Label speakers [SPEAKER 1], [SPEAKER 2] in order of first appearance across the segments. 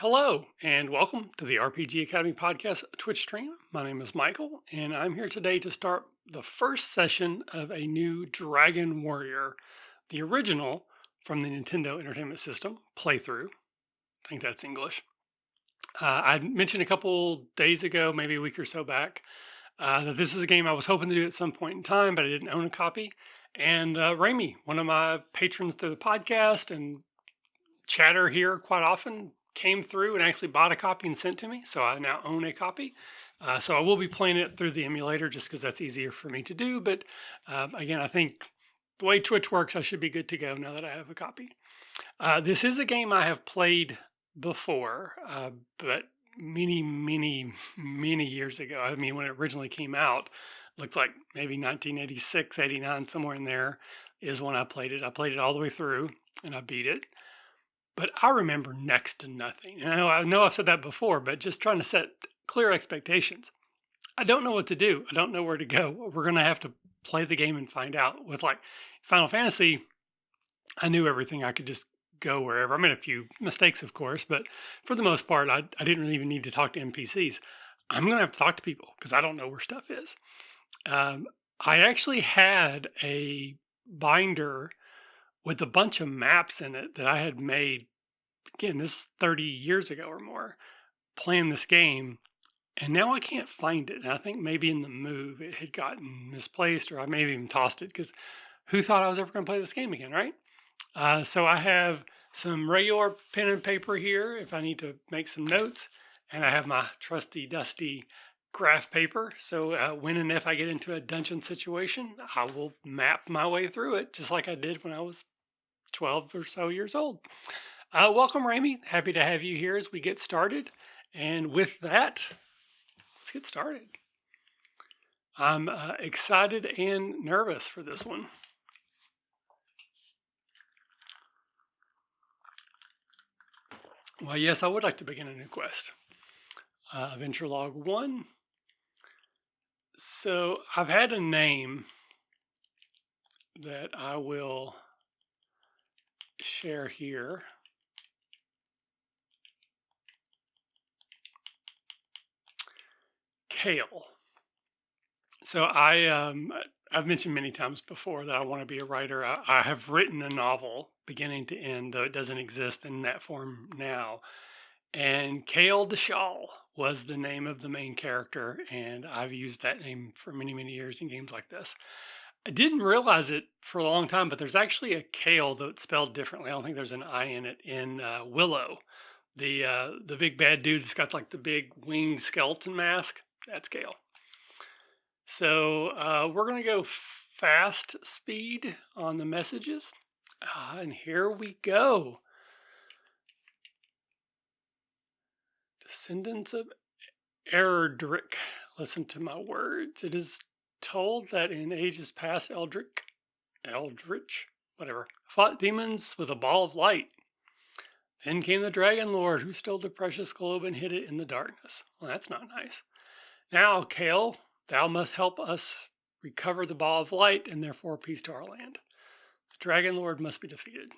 [SPEAKER 1] Hello, and welcome to the RPG Academy Podcast Twitch stream. My name is Michael, and I'm here today to start the first session of a new Dragon Warrior, the original from the Nintendo Entertainment System playthrough. I think that's English. I mentioned a couple days ago, maybe a week or so back, that this is a game I was hoping to do at some point in time, but I didn't own a copy. And Rami, one of my patrons through the podcast and chatter here quite often, came through and actually bought a copy and sent to me. So I now own a copy. So I will be playing it through the emulator just because that's easier for me to do. But again, I think the way Twitch works, I should be good to go now that I have a copy. This is a game I have played before, but many years ago. I mean, when it originally came out, looks like maybe 1986, 89, somewhere in there is when I played it. I played it all the way through and I beat it. But I remember next to nothing. And I know I've said that before, but just trying to set clear expectations. I don't know what to do. I don't know where to go. We're going to have to play the game and find out. With like Final Fantasy, I knew everything. I could just go wherever. I made a few mistakes, of course, but for the most part, I didn't really even need to talk to NPCs. I'm going to have to talk to people because I don't know where stuff is. I actually had a binder with a bunch of maps in it that I had made. Again, this is 30 years ago or more, playing this game, and now I can't find it. And I think maybe in the move it had gotten misplaced, or I maybe even tossed it because who thought I was ever going to play this game again, right? So I have some regular pen and paper here if I need to make some notes, and I have my trusty, dusty graph paper. So when and if I get into a dungeon situation, I will map my way through it just like I did when I was 12 or so years old. Welcome, Rami. Happy to have you here as we get started. And with that, let's get started. I'm excited and nervous for this one. Well, yes, I would like to begin a new quest. Adventure Log 1. So I've had a name that I will share here. Kale. So I've mentioned many times before that I want to be a writer. I have written a novel beginning to end, though it doesn't exist in that form now. And Kale DeShaw was the name of the main character, and I've used that name for many years in games like this. I didn't realize it for a long time, but there's actually a Kale that's spelled differently. I don't think there's an I in it in Willow. The big bad dude that's got like the big winged skeleton mask. That's Kale. So we're going to go fast speed on the messages. And here we go. Descendants of Erdrick. Listen to my words. It is told that in ages past, Eldritch, whatever, fought demons with a ball of light. Then came the Dragon Lord, who stole the precious globe and hid it in the darkness. Well, that's not nice. Now, Kale, thou must help us recover the ball of light and therefore peace to our land. The Dragon Lord must be defeated.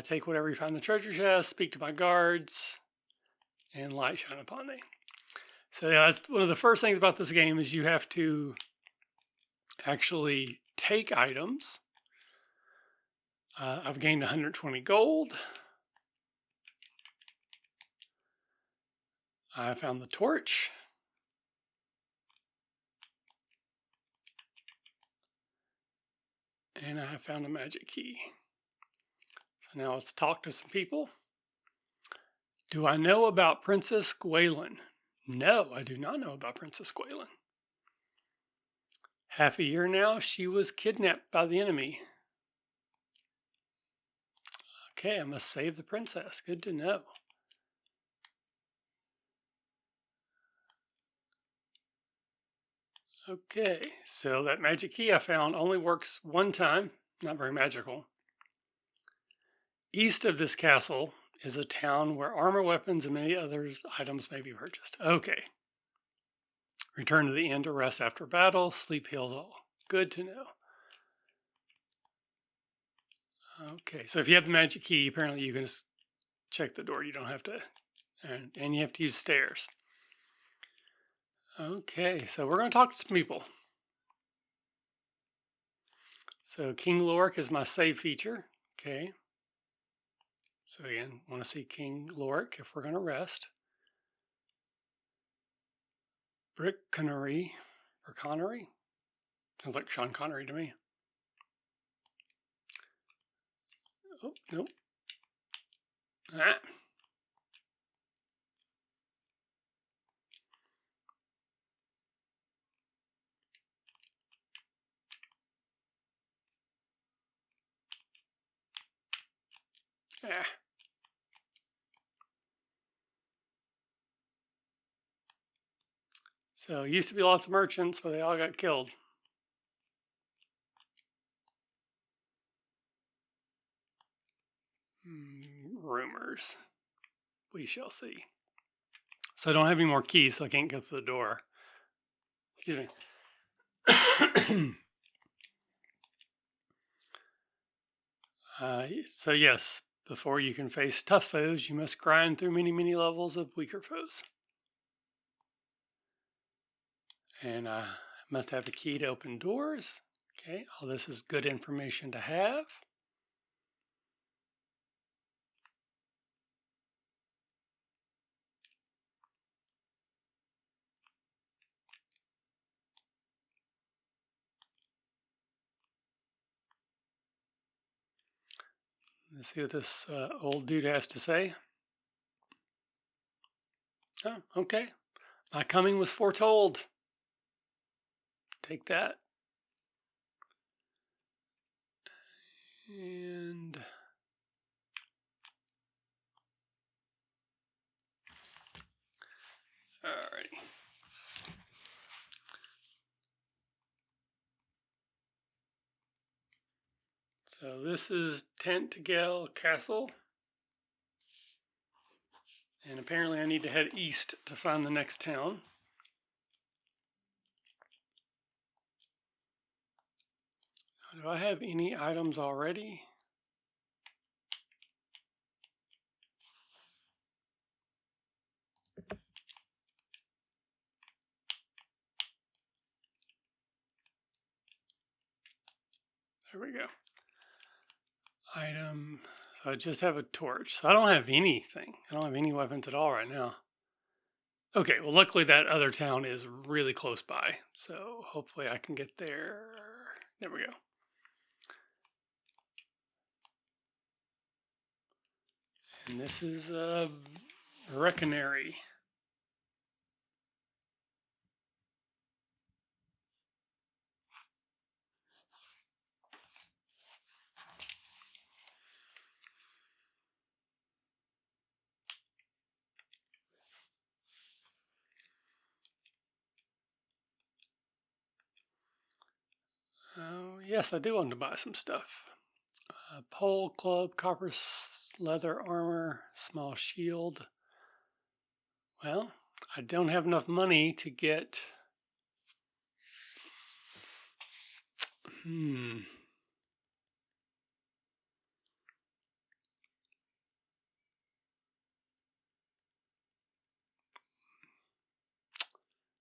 [SPEAKER 1] Take whatever you find in the treasure chest, speak to my guards, and light shine upon thee. So yeah, that's one of the first things about this game is you have to actually take items. I've gained 120 gold. I found the torch. And I found a magic key. So now let's talk to some people. Do I know about Princess Gwaelin? No, I do not know about Princess Gwaelin. Half a year now, she was kidnapped by the enemy. Okay, I must save the princess. Good to know. Okay, so that magic key I found only works one time. Not very magical. East of this castle is a town where armor, weapons, and many other items may be purchased. Okay. Return to the inn to rest after battle. Sleep heals all. Good to know. Okay, so if you have the magic key, apparently you can check the door. You don't have to, and you have to use stairs. Okay, so we're going to talk to some people. So King Lorik is my save feature. Okay. So again, want to see King Lorik if we're going to rest. Brick Connery, or Connery? Sounds like Sean Connery to me. Oh, nope. Ah. Yeah. So used to be lots of merchants, but they all got killed. Rumors. We shall see. So I don't have any more keys, so I can't go through the door. Excuse me. So yes, before you can face tough foes, you must grind through many, many levels of weaker foes. And I must have a key to open doors. Okay, all this is good information to have. Let's see what this old dude has to say. Oh, okay. My coming was foretold. Take that. And alrighty. So this is Tantagel Castle. And apparently I need to head east to find the next town. Do I have any items already? There we go. Item. So I just have a torch. So I don't have anything. I don't have any weapons at all right now. Okay, well, luckily that other town is really close by. So hopefully I can get there. There we go. And this is Reconary. Oh, yes, I do want to buy some stuff. Pole, club, copper leather armor, small shield. Well, I don't have enough money to get...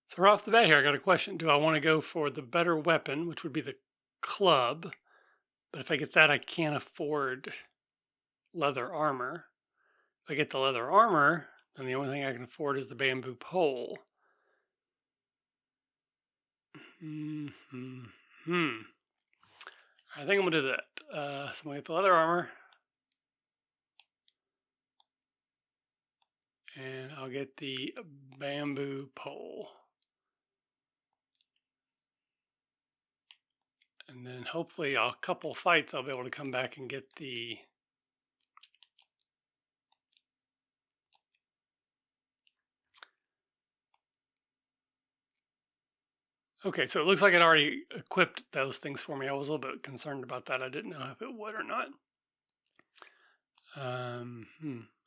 [SPEAKER 1] So right off the bat here, I got a question. Do I want to go for the better weapon, which would be the club? But if I get that, I can't afford leather armor. If I get the leather armor, then the only thing I can afford is the bamboo pole. I think I'm going to do that. So I'm going to get the leather armor. And I'll get the bamboo pole. And then hopefully a couple fights I'll be able to come back and get the... Okay, so it looks like it already equipped those things for me. I was a little bit concerned about that. I didn't know if it would or not.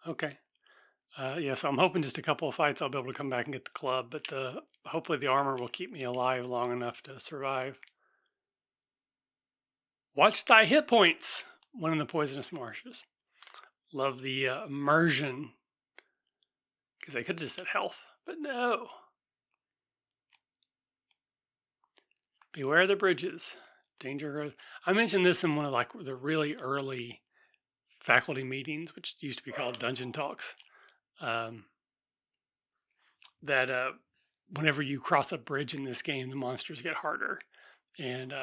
[SPEAKER 1] Okay. Yeah, so I'm hoping just a couple of fights I'll be able to come back and get the club, but hopefully the armor will keep me alive long enough to survive. Watch thy hit points when in the poisonous marshes. Love the immersion, because they could have just said health, but no. Beware the bridges. Danger. I mentioned this in one of like the really early faculty meetings, which used to be called Dungeon Talks. That whenever you cross a bridge in this game, the monsters get harder, and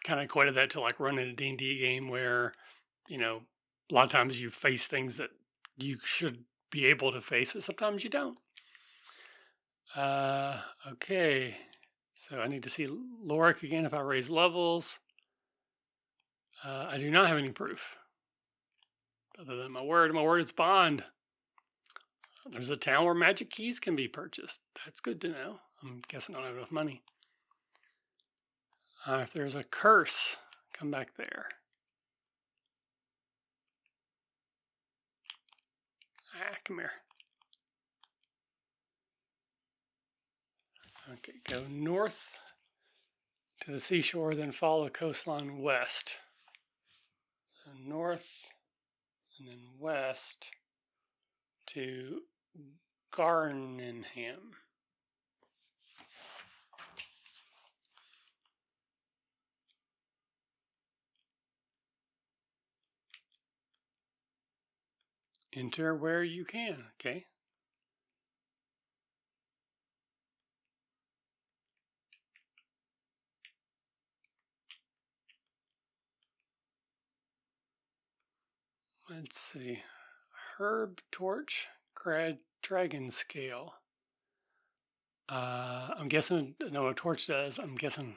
[SPEAKER 1] kind of equated that to like running a D&D game where, you know, a lot of times you face things that you should be able to face, but sometimes you don't. Okay, so I need to see Lorik again if I raise levels. I do not have any proof other than my word. My word is bond. There's a town where magic keys can be purchased. That's good to know. I'm guessing I don't have enough money. If there's a curse, come back there. Come here. Okay, go north to the seashore, then follow the coastline west. So north and then west to Garnenham. Enter where you can, okay? Let's see. Herb torch, dragon scale. I'm guessing, I know what a torch does. I'm guessing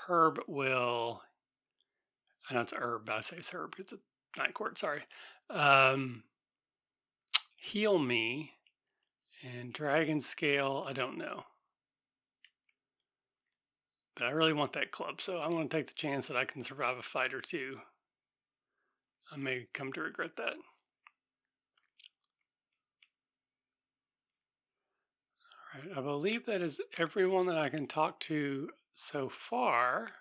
[SPEAKER 1] herb will, I know it's herb, but I say it's herb because it's a night court, sorry. Heal me, and dragon scale, I don't know. But I really want that club, so I'm going to take the chance that I can survive a fight or two. I may come to regret that. All right, I believe that is everyone that I can talk to so far.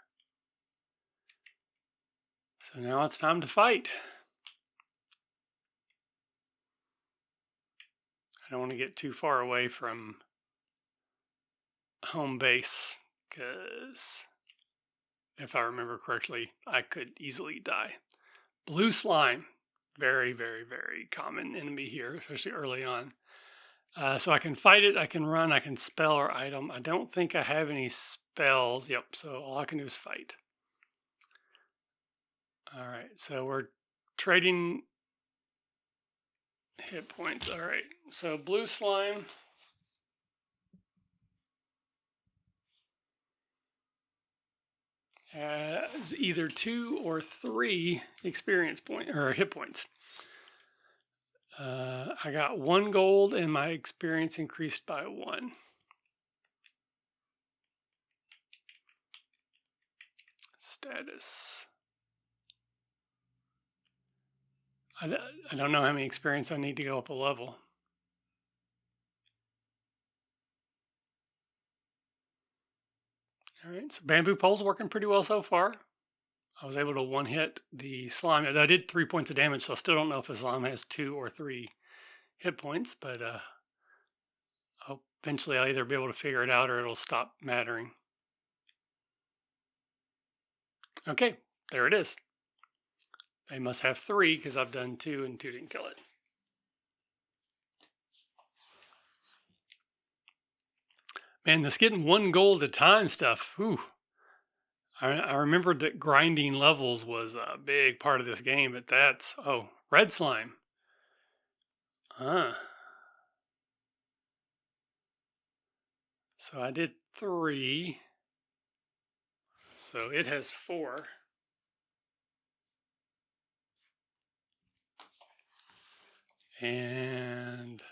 [SPEAKER 1] So now it's time to fight. I don't want to get too far away from home base, because if I remember correctly, I could easily die. Blue slime, very, very, very common enemy here, especially early on. So I can fight it, I can run, I can spell or item. I don't think I have any spells. Yep, so all I can do is fight. All right, so we're trading hit points. All right, so blue slime. Has either 2 or 3 experience point or hit points. I got 1 gold and my experience increased by 1. Status. I don't know how many experience I need to go up a level. All right, so bamboo pole's working pretty well so far. I was able to one-hit the slime. I did 3 points of damage, so I still don't know if the slime has 2 or 3 hit points, but eventually I'll either be able to figure it out or it'll stop mattering. Okay, there it is. They must have 3 because I've done 2 and 2 didn't kill it. Man, this getting 1 gold at a time stuff, whew. I remembered that grinding levels was a big part of this game, but that's, oh, red slime. So I did 3. So it has 4. And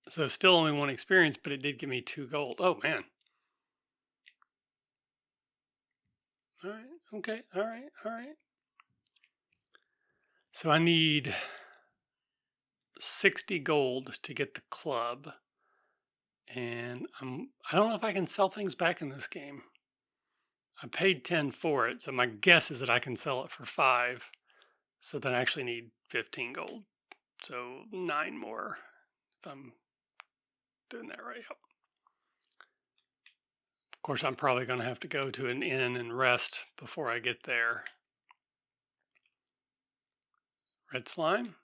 [SPEAKER 1] so still only 1 experience, but it did give me 2 gold. Oh, man. All right, okay, all right. So I need 60 gold to get the club. And I don't know if I can sell things back in this game. I paid 10 for it, so my guess is that I can sell it for 5. So then I actually need 15 gold. So 9 more if I'm doing that right. Yep. Of course, I'm probably going to have to go to an inn and rest before I get there. Red slime.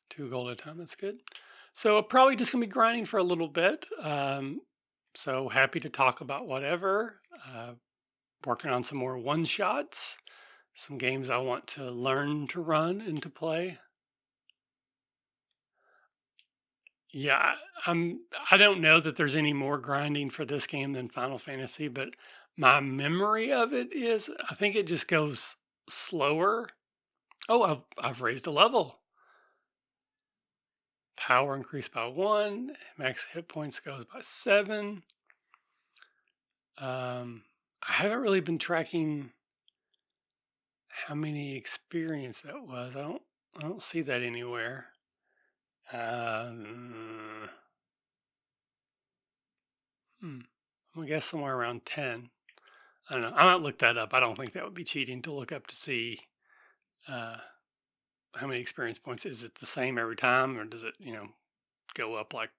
[SPEAKER 1] Two gold at a time, that's good. So probably just going to be grinding for a little bit. So happy to talk about whatever. Working on some more one-shots. Some games I want to learn to run and to play. Yeah, I don't know that there's any more grinding for this game than Final Fantasy, but my memory of it is I think it just goes slower. Oh, I've raised a level. Power increased by 1. Max hit points goes by 7. I haven't really been tracking how many experience that was. I don't see that anywhere. I'm gonna guess somewhere around 10. I don't know. I might look that up. I don't think that would be cheating to look up to see how many experience points. Is it the same every time, or does it, go up like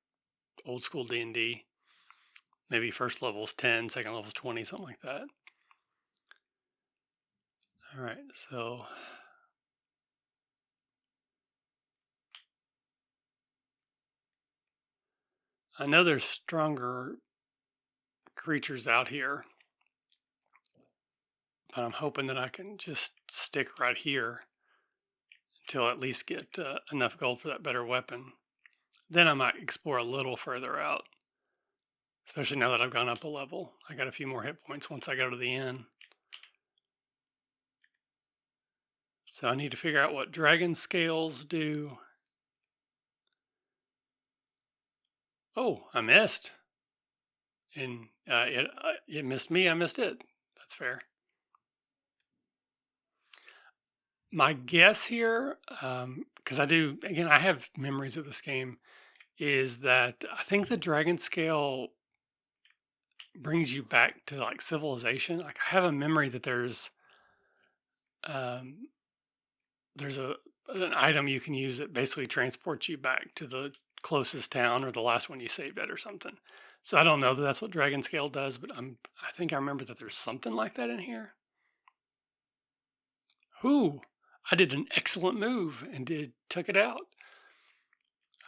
[SPEAKER 1] old school D&D? Maybe first level's 10, second level's 20, something like that. All right, so I know there's stronger creatures out here, but I'm hoping that I can just stick right here until I at least get enough gold for that better weapon. Then I might explore a little further out, especially now that I've gone up a level. I got a few more hit points once I go to the inn. So I need to figure out what dragon scales do. Oh, I missed. And it missed me, I missed it. That's fair. My guess here, because I have memories of this game, is that I think the dragon scale brings you back to like civilization. Like I have a memory that um, there's an item you can use that basically transports you back to the closest town or the last one you saved at or something. So I don't know that that's what dragon scale does, but I think I remember that there's something like that in here. Ooh, I did an excellent move and took it out.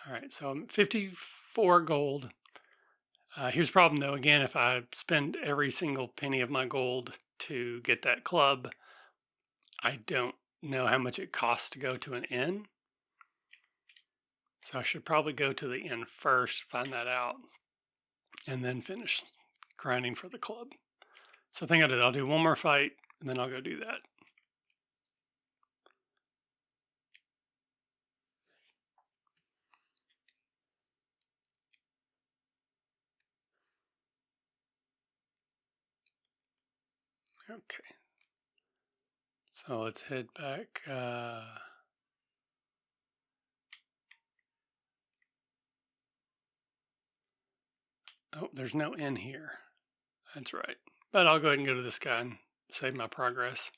[SPEAKER 1] All right, so I'm 54 gold. Here's the problem though. Again, if I spend every single penny of my gold to get that club, I don't know how much it costs to go to an inn. So I should probably go to the inn first, find that out, and then finish grinding for the club. So I think I'll do one more fight, and then I'll go do that. Okay. So let's head back. Oh, there's no inn here. That's right. But I'll go ahead and go to this guy and save my progress.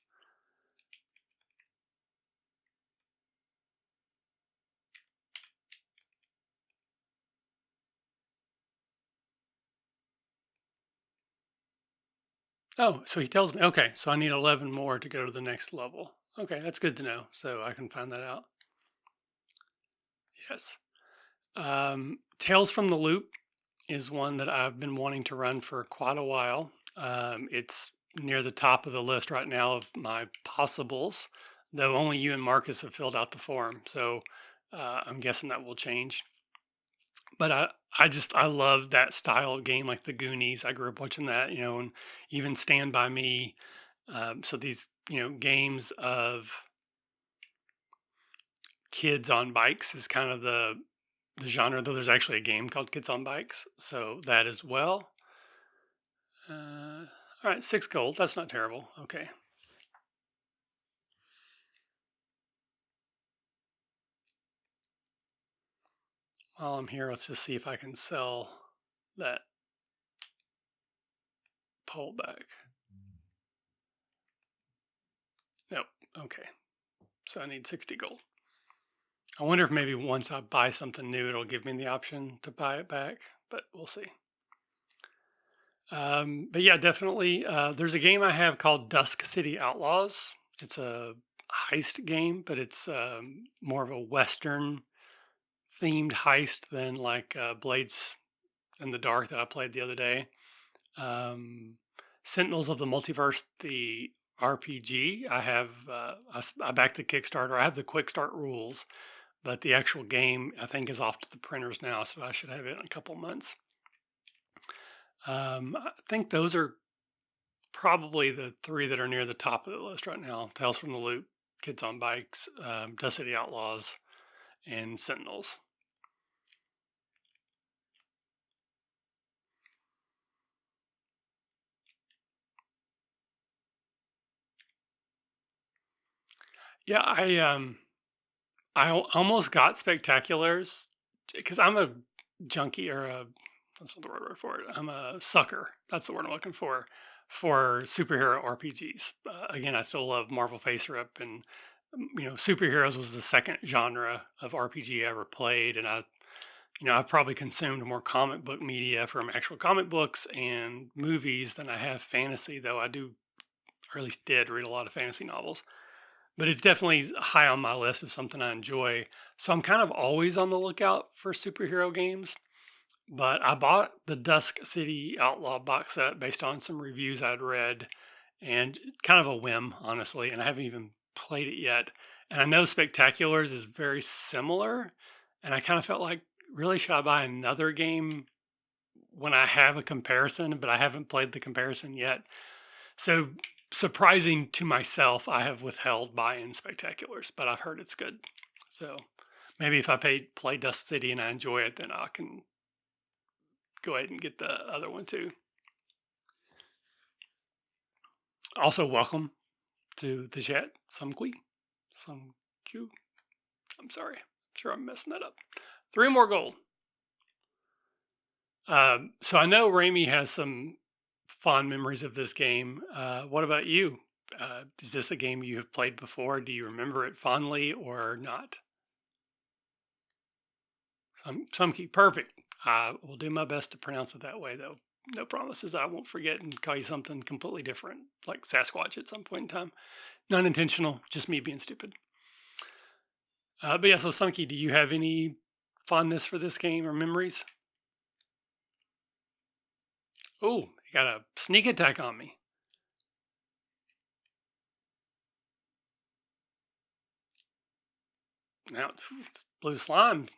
[SPEAKER 1] Oh, so he tells me, okay, so I need 11 more to go to the next level. Okay, that's good to know. So I can find that out. Yes. Tales from the Loop is one that I've been wanting to run for quite a while. It's near the top of the list right now of my possibles, though only you and Marcus have filled out the form. So I'm guessing that will change. But I love that style of game, like the Goonies. I grew up watching that, and even Stand By Me. So these, games of kids on bikes is kind of the genre, though there's actually a game called Kids on Bikes. So that as well. All right, 6 gold. That's not terrible. Okay. While I'm here, let's just see if I can sell that hold back. Nope. Okay. So I need 60 gold. I wonder if maybe once I buy something new, it'll give me the option to buy it back, but we'll see. But yeah, definitely. There's a game I have called Dusk City Outlaws. It's a heist game, but it's more of a Western themed heist than like Blades in the Dark that I played the other day. Sentinels of the Multiverse, the RPG. I have I backed the Kickstarter. I have the quick start rules, but the actual game I think is off to the printers now, so I should have it in a couple months. I think those are probably the three that are near the top of the list right now: Tales from the Loop, Kids on Bikes, Dust City Outlaws, and Sentinels. Yeah, I almost got Spectaculars because I'm a junkie or a that's not the word for it. I'm a sucker. That's the word I'm looking for superhero RPGs. Again, I still love Marvel Face Rip, and superheroes was the second genre of RPG I ever played, and I've probably consumed more comic book media from actual comic books and movies than I have fantasy, though I do, or at least did, read a lot of fantasy novels. But it's definitely high on my list of something I enjoy. So I'm kind of always on the lookout for superhero games. But I bought the Dusk City Outlaw box set based on some reviews I'd read, and kind of a whim, honestly, and I haven't even played it yet. And I know Spectaculars is very similar, and I kind of felt like, really, should I buy another game when I have a comparison, but I haven't played the comparison yet? So, surprising to myself, I have withheld buying Spectaculars, but I've heard it's good. So, maybe if I play Dust City and I enjoy it, then I can go ahead and get the other one too. Also, welcome to the chat, some Q. I'm sorry. I'm sure I'm messing that up. 3 more gold. So I know Rami has some fond memories of this game. What about you? Is this a game you have played before? Do you remember it fondly or not? Some key. Perfect. I will do my best to pronounce it that way, though. No promises. I won't forget and call you something completely different, like Sasquatch at some point in time. Not intentional, just me being stupid. But yeah, so Sunky, do you have any fondness for this game or memories? Oh, you got a sneak attack on me. Now, blue slime.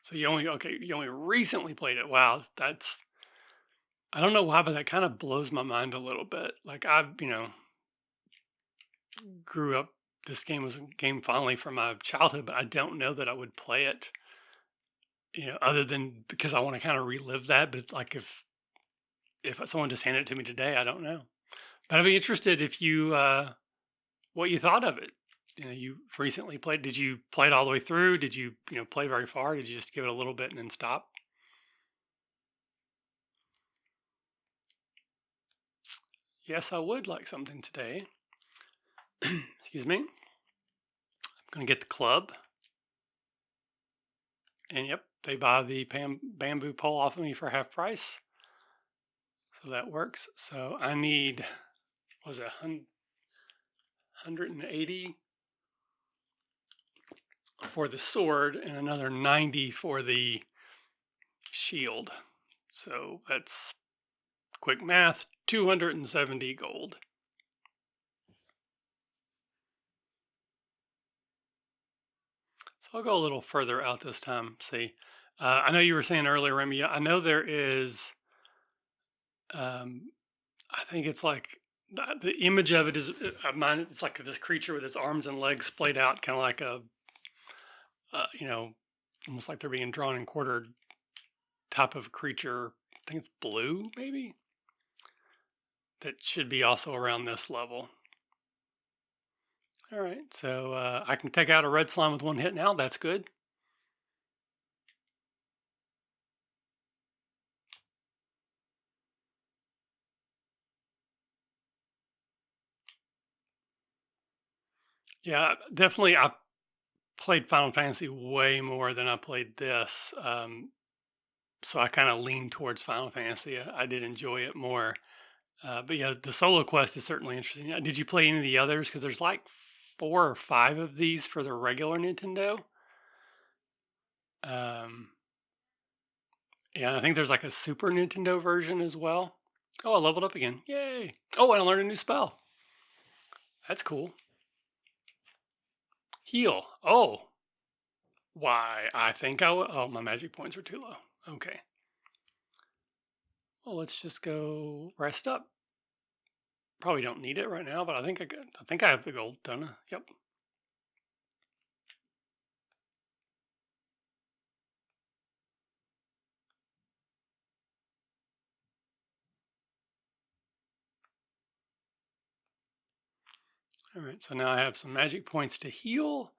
[SPEAKER 1] So you only recently played it. Wow, that's I don't know why, but that kind of blows my mind a little bit. Like grew up. This game was a game fondly from my childhood, but I don't know that I would play it. Other than because I want to kind of relive that. But like if someone just handed it to me today, I don't know. But I'd be interested if you what you thought of it. You recently played. Did you play it all the way through? Did you play very far? Did you just give it a little bit and then stop? Yes, I would like something today. Excuse me. I'm gonna get the club, and yep, they buy the bamboo pole off of me for half price, so that works. So I need was it 180 for the sword and another 90 for the shield. So that's quick math, 270 gold. So I'll go a little further out this time. See, I know you were saying earlier, Remy, I know there is, I think it's like the image of it is mine. It's like this creature with its arms and legs splayed out, kind of like almost like they're being drawn and quartered type of creature. I think it's blue, maybe. That should be also around this level. All right, so I can take out a red slime with one hit now. That's good. Yeah, definitely. I played Final Fantasy way more than I played this. So I kind of leaned towards Final Fantasy. I did enjoy it more. But yeah, the solo quest is certainly interesting. Did you play any of the others? Because there's like 4 or 5 of these for the regular Nintendo. Um, yeah, I think there's like a Super Nintendo version as well. Oh, I leveled up again. Yay. Oh, and I learned a new spell. That's cool. Heal. Oh, why? I think I will. Oh, my magic points are too low. Okay. Well, let's just go rest up. Probably don't need it right now, but I think I could. I think I have the gold, don't I? Yep. All right. So now I have some magic points to heal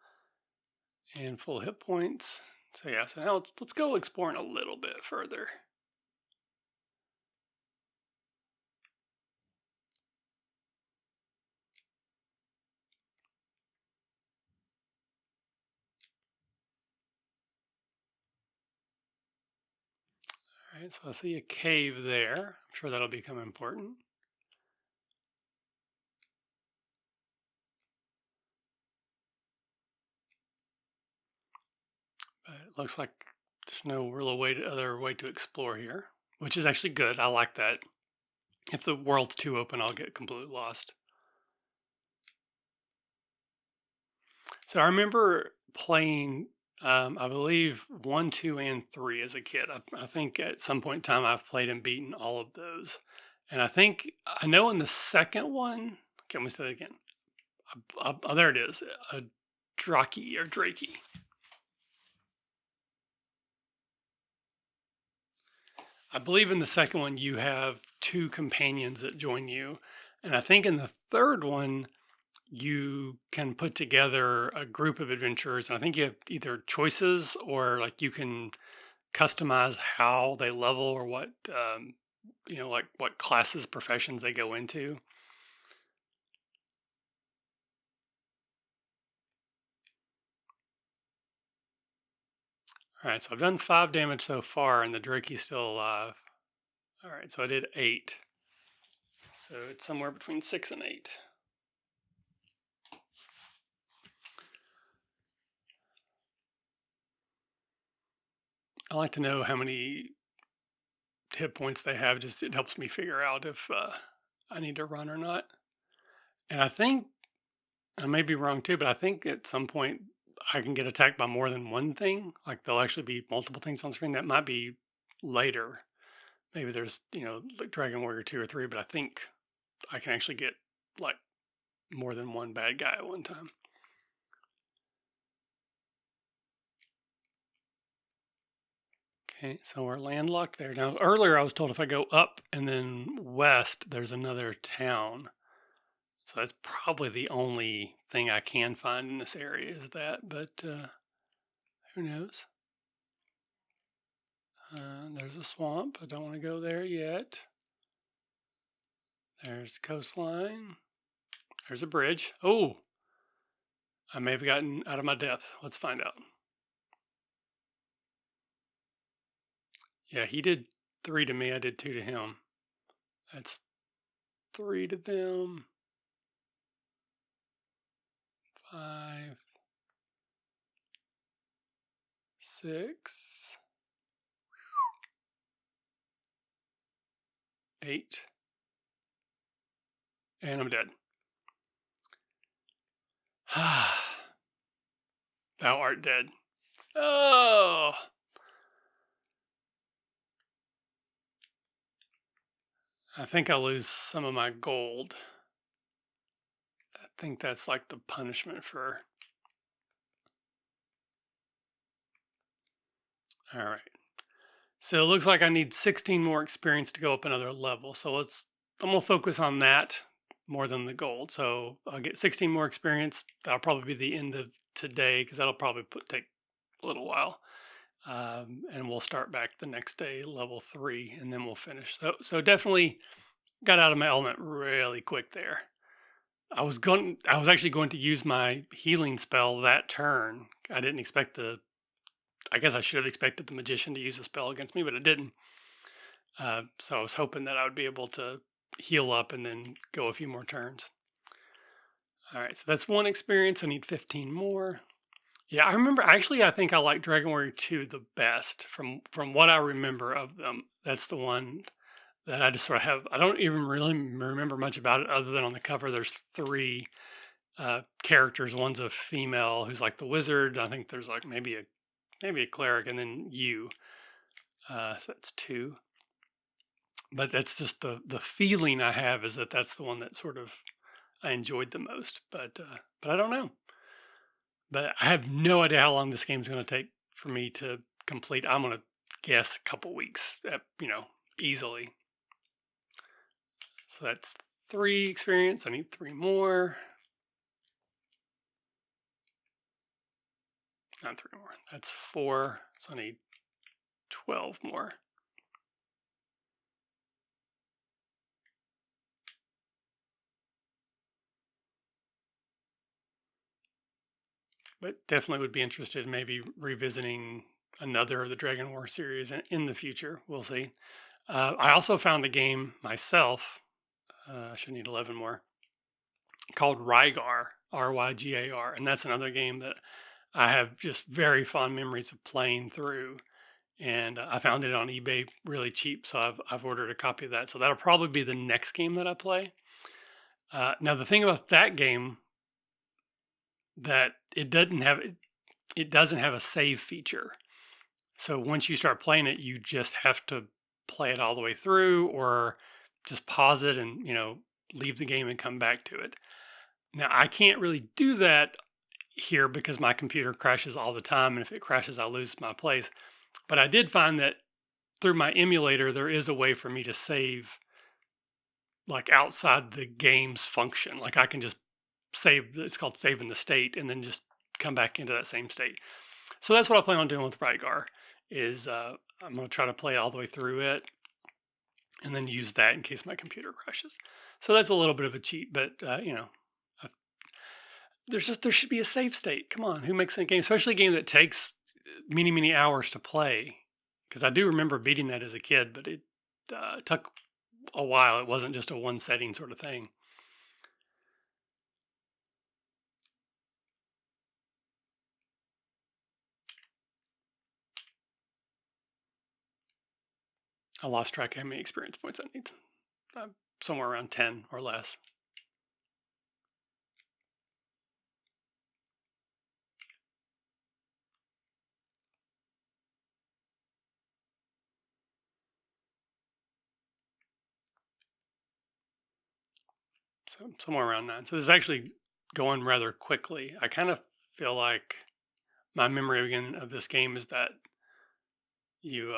[SPEAKER 1] and full hit points. So yeah. So now let's go exploring a little bit further. All right. So I see a cave there. I'm sure that'll become important. But it looks like there's no real other way to explore here, which is actually good. I like that. If the world's too open, I'll get completely lost. So I remember playing, I believe, 1, 2, and 3 as a kid. I think at some point in time I've played and beaten all of those. And I think, I know in the second one, can we say that again? Oh, there it is, a Draki or Drakey. I believe in the second one you have 2 companions that join you. And I think in the third one, you can put together a group of adventurers. And I think you have either choices or like you can customize how they level or what like what classes, professions they go into. All right, so I've done 5 damage so far, and the Drakey's still alive. All right, so I did 8. So it's somewhere between 6 and 8. I like to know how many hit points they have. Just it helps me figure out if I need to run or not. And I think I may be wrong too, but I think at some point I can get attacked by more than one thing. Like there'll actually be multiple things on screen. That might be later. Maybe there's like Dragon Warrior 2 or 3, but I think I can actually get like more than one bad guy at one time. Okay, so we're landlocked there. Now, earlier I was told if I go up and then west, there's another town. So that's probably the only thing I can find in this area is that, but who knows? There's a swamp. I don't want to go there yet. There's the coastline. There's a bridge. Oh, I may have gotten out of my depth. Let's find out. Yeah, he did 3 to me. I did 2 to him. That's 3 to them. 5, 6, 8, and I'm dead. Thou art dead. Oh, I think I'll lose some of my gold. I think that's like the punishment for. All right. So it looks like I need 16 more experience to go up another level. So I'm going to focus on that more than the gold. So I'll get 16 more experience. That'll probably be the end of today because that'll probably take a little while. And we'll start back the next day, level 3, and then we'll finish. So definitely got out of my element really quick there. I was actually going to use my healing spell that turn. I didn't expect I guess I should have expected the magician to use a spell against me, but it didn't. So I was hoping that I would be able to heal up and then go a few more turns. All right, so that's one experience. I need 15 more. Yeah, I remember. Actually, I think I like Dragon Warrior 2 the best from what I remember of them. That's the one that I just sort of have. I don't even really remember much about it other than on the cover. There's three characters. One's a female who's like the wizard. I think there's like maybe a cleric, and then you. So that's two. But that's just the feeling I have is that that's the one that sort of I enjoyed the most. But I don't know. But I have no idea how long this game's going to take for me to complete. I'm going to guess a couple weeks, easily. So that's 3 experience. I need 3 more. Not 3 more. That's 4. So I need 12 more. But definitely would be interested in maybe revisiting another of the Dragon War series in the future. We'll see. I also found a game myself. I should need 11 more. Called Rygar, Rygar, and that's another game that I have just very fond memories of playing through. And I found it on eBay really cheap, so I've ordered a copy of that. So that'll probably be the next game that I play. Now the thing about that game that it doesn't have a save feature. So once you start playing it, you just have to play it all the way through, or just pause it and leave the game and come back to it. Now I can't really do that here because my computer crashes all the time, and if it crashes, I'll lose my place. But I did find that through my emulator, there is a way for me to save like outside the game's function. Like I can just save, it's called saving the state, and then just come back into that same state. So that's what I plan on doing with Rygar is I'm going to try to play all the way through it and then use that in case my computer crashes. So that's a little bit of a cheat, but there should be a save state. Come on, who makes a game, especially a game that takes many hours to play? Because I do remember beating that as a kid, but it took a while. It wasn't just a one setting sort of thing. I lost track of how many experience points I need. Somewhere around 10 or less. So somewhere around 9. So this is actually going rather quickly. I kind of feel like my memory again of this game is that you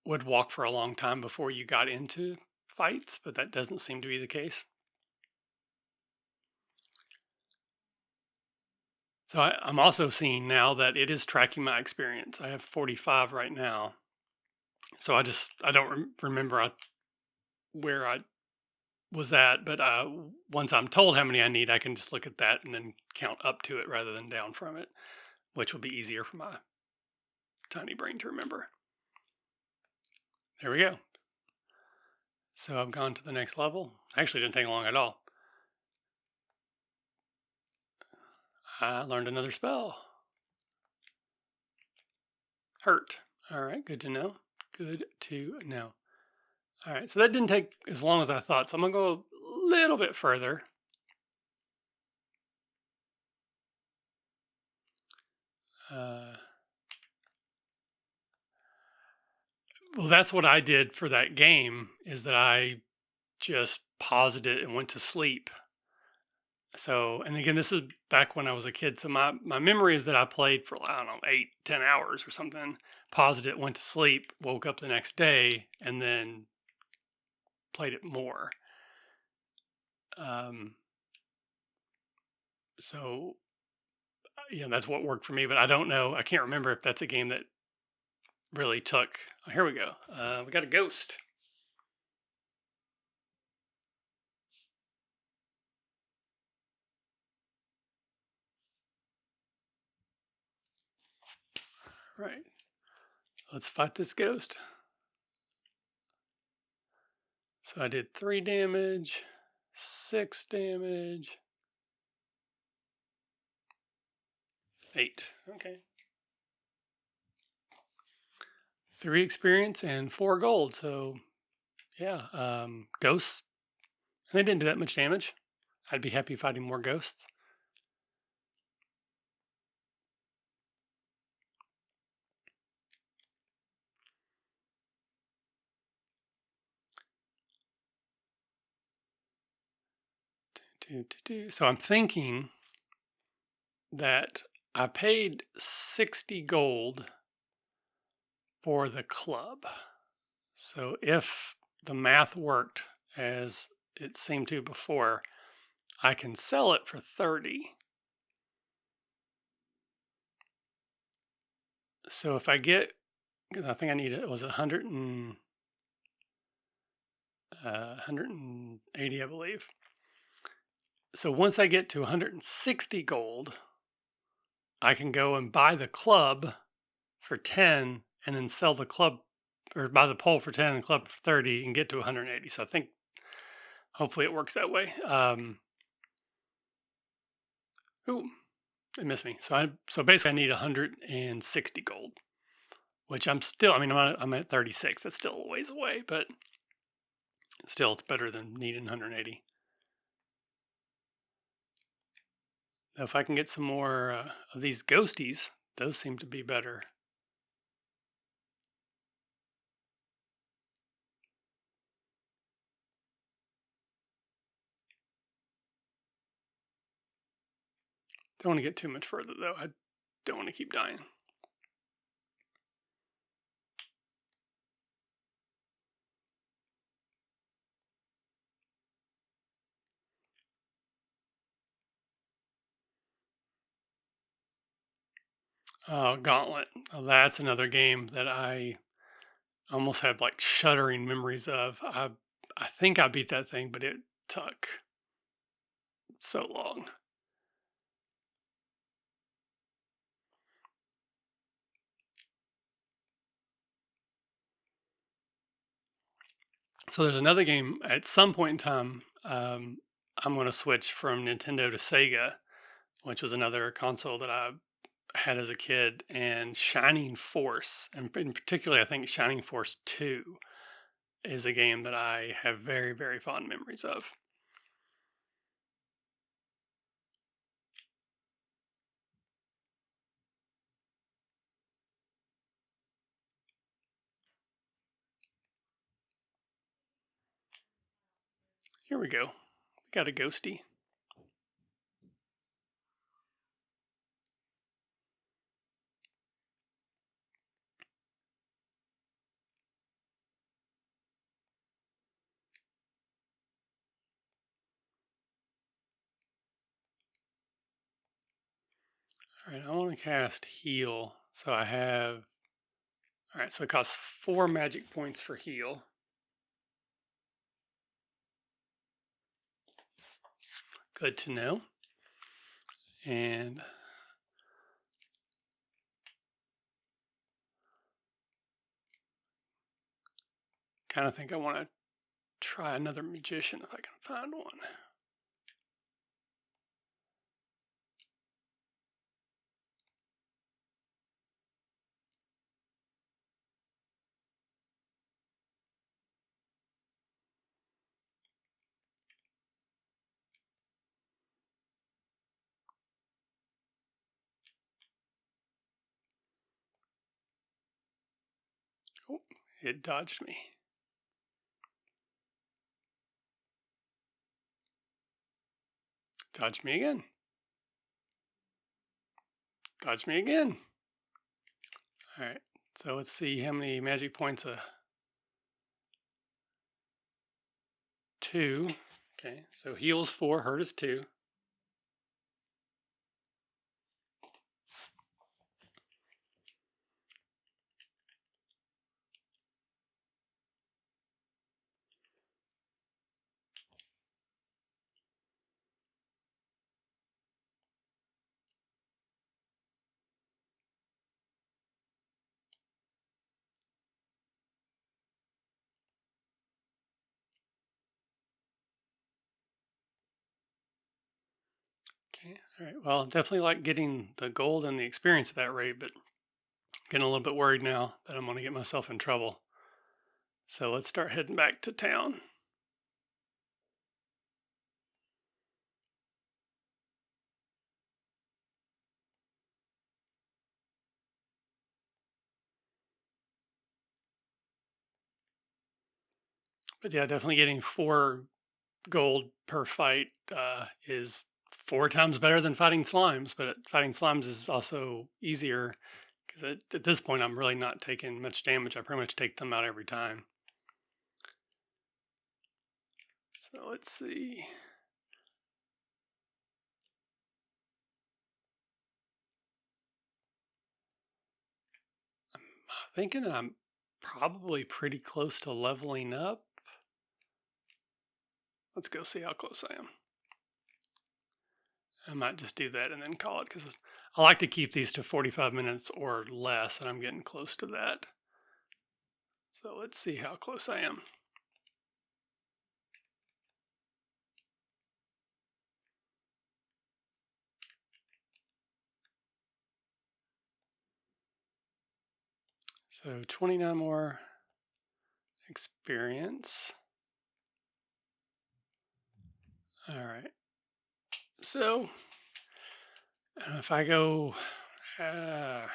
[SPEAKER 1] would walk for a long time before you got into fights, but that doesn't seem to be the case. So I'm also seeing now that it is tracking my experience. I have 45 right now. So I don't remember where I was at, but once I'm told how many I need, I can just look at that and then count up to it rather than down from it, which will be easier for my tiny brain to remember. There we go. So I've gone to the next level. Actually, didn't take long at all. I learned another spell. Hurt. All right, good to know. Good to know. All right, so that didn't take as long as I thought. So I'm going to go a little bit further. Well, that's what I did for that game, is that I just paused it and went to sleep. So, and again, this is back when I was a kid. So my memory is that I played for, I don't know, 8-10 hours or something, paused it, went to sleep, woke up the next day, and then played it more. So, that's what worked for me, but I don't know. I can't remember if that's a game that really took. Oh, here we go. We got a ghost. Right. Let's fight this ghost. So I did 3 damage, 6 damage, 8. Okay. 3 experience and 4 gold. So yeah, ghosts. They didn't do that much damage. I'd be happy fighting more ghosts. So I'm thinking that I paid 60 gold for the club. So if the math worked as it seemed to before, I can sell it for 30. So if I get, because I think I need it was 180, I believe. So once I get to 160 gold, I can go and buy the club for 10 and then sell the club, or buy the pole for 10 and the club for 30 and get to 180. So I think hopefully it works that way. Ooh, it missed me. So basically I need 160 gold, which I'm still, I mean, I'm at 36. That's still a ways away, but still it's better than needing 180. Now if I can get some more of these ghosties, those seem to be better. Don't want to get too much further though. I don't want to keep dying. Gauntlet. That's another game that I almost have like shuddering memories of. I think I beat that thing, but it took so long. So there's another game at some point in time. I'm going to switch from Nintendo to Sega, which was another console that I had as a kid, and Shining Force, and in particular, I think Shining Force 2 is a game that I have very, very fond memories of. Here we go. We got a ghosty. All right, I want to cast heal. So I have, all right, so it costs 4 magic points for heal. Good to know. And kind of think I want to try another magician if I can find one. Oh, it dodged me. Dodged me again. Dodged me again. All right, so let's see how many magic points. 2. Okay, so heals 4, hurt is 2. All right. Well, definitely like getting the gold and the experience at that rate, but getting a little bit worried now that I'm going to get myself in trouble. So let's start heading back to town. But yeah, definitely getting 4 gold per fight is 4 times better than fighting slimes. But fighting slimes is also easier because at this point I'm really not taking much damage. I pretty much take them out every time. So let's see. I'm thinking that I'm probably pretty close to leveling up. Let's go see how close I am. I might just do that and then call it because I like to keep these to 45 minutes or less, and I'm getting close to that. So let's see how close I am. So 29 more experience. All right. So if I go, now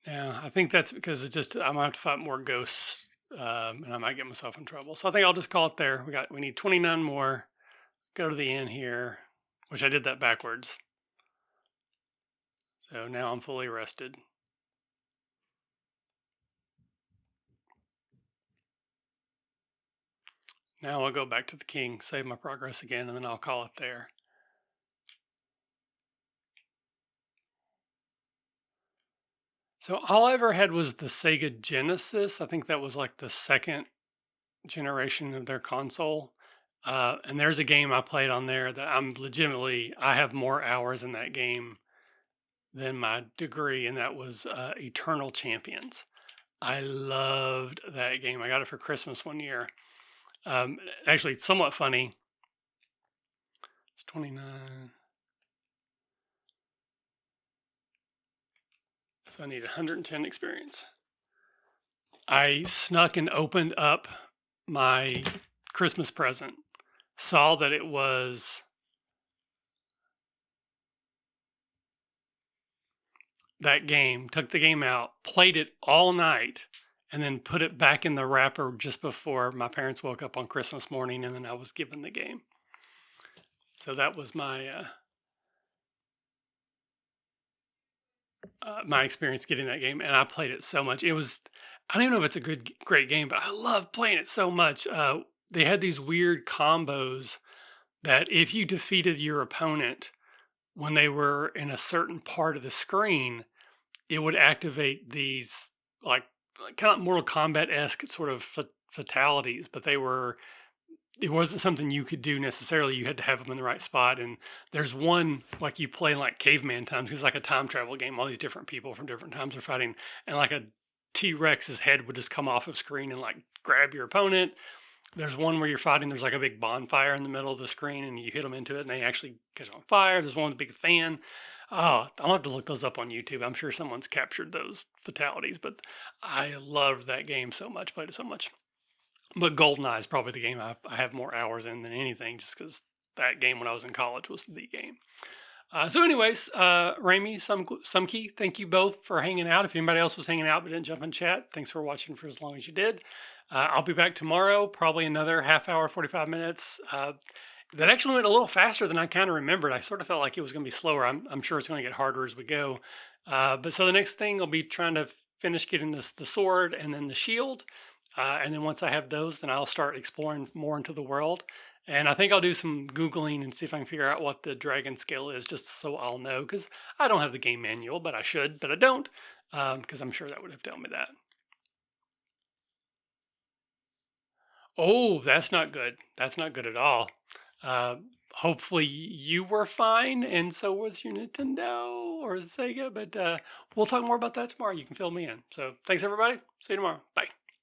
[SPEAKER 1] I think that's because it's just I'm gonna have to fight more ghosts, and I might get myself in trouble. So I think I'll just call it there. We need 29 more. Go to the end here, which I did that backwards. So now I'm fully rested. Now I'll go back to the king, save my progress again, and then I'll call it there. So all I ever had was the Sega Genesis. I think that was like the second generation of their console. And there's a game I played on there that I have more hours in that game than my degree, and that was Eternal Champions. I loved that game. I got it for Christmas one year. Actually, it's somewhat funny. It's 29. So I need 110 experience. I snuck and opened up my Christmas present, saw that it was that game, took the game out, played it all night, and then put it back in the wrapper just before my parents woke up on Christmas morning, and then I was given the game. So that was my experience getting that game, and I played it so much. I don't even know if it's a great game, but I love playing it so much. They had these weird combos that if you defeated your opponent when they were in a certain part of the screen, it would activate these like kind of Mortal Kombat-esque sort of fatalities, but it wasn't something you could do necessarily. You had to have them in the right spot. And there's one like you play in like caveman times, because it's like a time travel game. All these different people from different times are fighting, and like a T-Rex's head would just come off of screen and like grab your opponent. There's one where you're fighting, there's like a big bonfire in the middle of the screen, and you hit them into it and they actually catch on fire. There's one with a big fan. Oh, I'll have to look those up on YouTube. I'm sure someone's captured those fatalities, but I loved that game so much, played it so much. But GoldenEye is probably the game I have more hours in than anything, just because that game when I was in college was the game. So, anyways, Rami, Sumkey, thank you both for hanging out. If anybody else was hanging out but didn't jump in chat, thanks for watching for as long as you did. I'll be back tomorrow, probably another half hour, 45 minutes. That actually went a little faster than I kind of remembered. I sort of felt like it was going to be slower. I'm sure it's going to get harder as we go. But so the next thing I'll be trying to finish getting the sword and then the shield. And then once I have those, then I'll start exploring more into the world. And I think I'll do some Googling and see if I can figure out what the dragon scale is, just so I'll know. Because I don't have the game manual, but I should, but I don't. Because I'm sure that would have told me that. Oh, that's not good. That's not good at all. hopefully you were fine, and so was your Nintendo or Sega. But we'll talk more about that tomorrow. You can fill me in. So thanks, everybody. See you tomorrow. Bye.